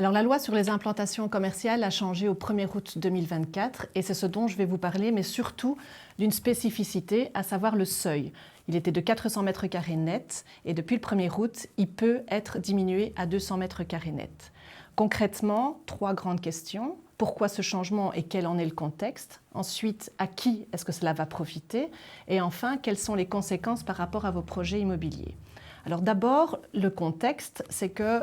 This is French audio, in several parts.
Alors la loi sur les implantations commerciales a changé au 1er août 2024 et c'est ce dont je vais vous parler, mais surtout d'une spécificité, à savoir le seuil. Il était de 400 mètres carrés net et depuis le 1er août, il peut être diminué à 200 mètres carrés net. Concrètement, 3 grandes questions. Pourquoi ce changement et quel en est le contexte? Ensuite, à qui est-ce que cela va profiter? Et enfin, quelles sont les conséquences par rapport à vos projets immobiliers? Alors d'abord, le contexte, c'est que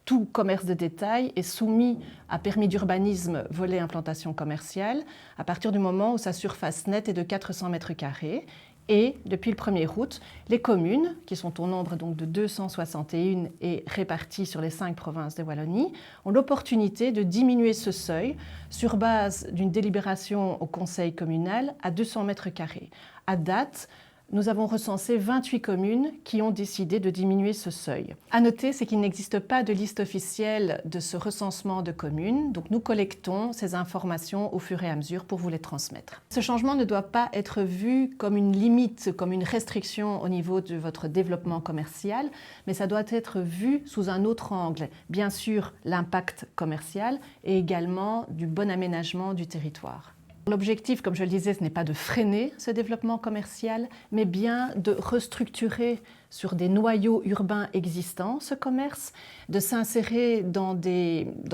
tout commerce de détail est soumis à permis d'urbanisme volet implantation commerciale à partir du moment où sa surface nette est de 400 mètres carrés. Et depuis le 1er août, les communes, qui sont au nombre donc de 261 et réparties sur les 5 provinces de Wallonie, ont l'opportunité de diminuer ce seuil sur base d'une délibération au conseil communal à 200 mètres carrés. À date, nous avons recensé 28 communes qui ont décidé de diminuer ce seuil. À noter, c'est qu'il n'existe pas de liste officielle de ce recensement de communes, donc nous collectons ces informations au fur et à mesure pour vous les transmettre. Ce changement ne doit pas être vu comme une limite, comme une restriction au niveau de votre développement commercial, mais ça doit être vu sous un autre angle. Bien sûr, l'impact commercial et également du bon aménagement du territoire. L'objectif, comme je le disais, ce n'est pas de freiner ce développement commercial, mais bien de restructurer sur des noyaux urbains existants ce commerce, de s'insérer dans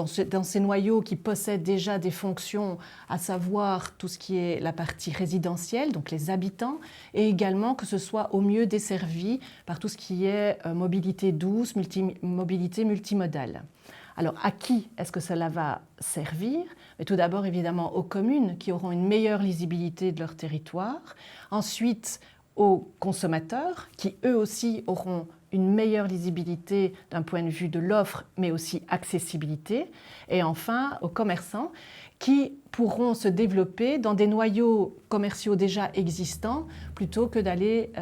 ces noyaux qui possèdent déjà des fonctions, à savoir tout ce qui est la partie résidentielle, donc les habitants, et également que ce soit au mieux desservi par tout ce qui est mobilité douce, mobilité multimodale. Alors, à qui est-ce que cela va servir? Mais tout d'abord, évidemment, aux communes qui auront une meilleure lisibilité de leur territoire. Ensuite, aux consommateurs qui, eux aussi, auront une meilleure lisibilité d'un point de vue de l'offre, mais aussi accessibilité. Et enfin, aux commerçants qui pourront se développer dans des noyaux commerciaux déjà existants plutôt que d'aller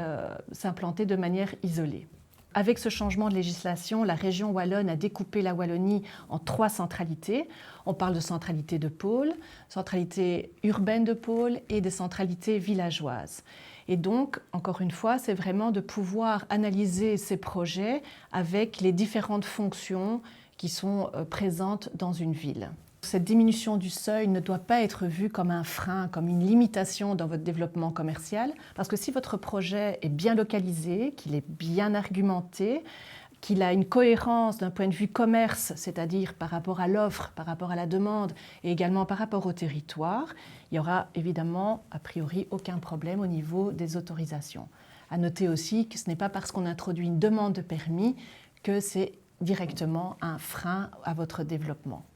s'implanter de manière isolée. Avec ce changement de législation, la région wallonne a découpé la Wallonie en 3 centralités. On parle de centralité de pôle, centralité urbaine de pôle et des centralités villageoises. Et donc, encore une fois, c'est vraiment de pouvoir analyser ces projets avec les différentes fonctions qui sont présentes dans une ville. Cette diminution du seuil ne doit pas être vue comme un frein, comme une limitation dans votre développement commercial, parce que si votre projet est bien localisé, qu'il est bien argumenté, qu'il a une cohérence d'un point de vue commerce, c'est-à-dire par rapport à l'offre, par rapport à la demande et également par rapport au territoire, il n'y aura évidemment a priori aucun problème au niveau des autorisations. À noter aussi que ce n'est pas parce qu'on introduit une demande de permis que c'est directement un frein à votre développement.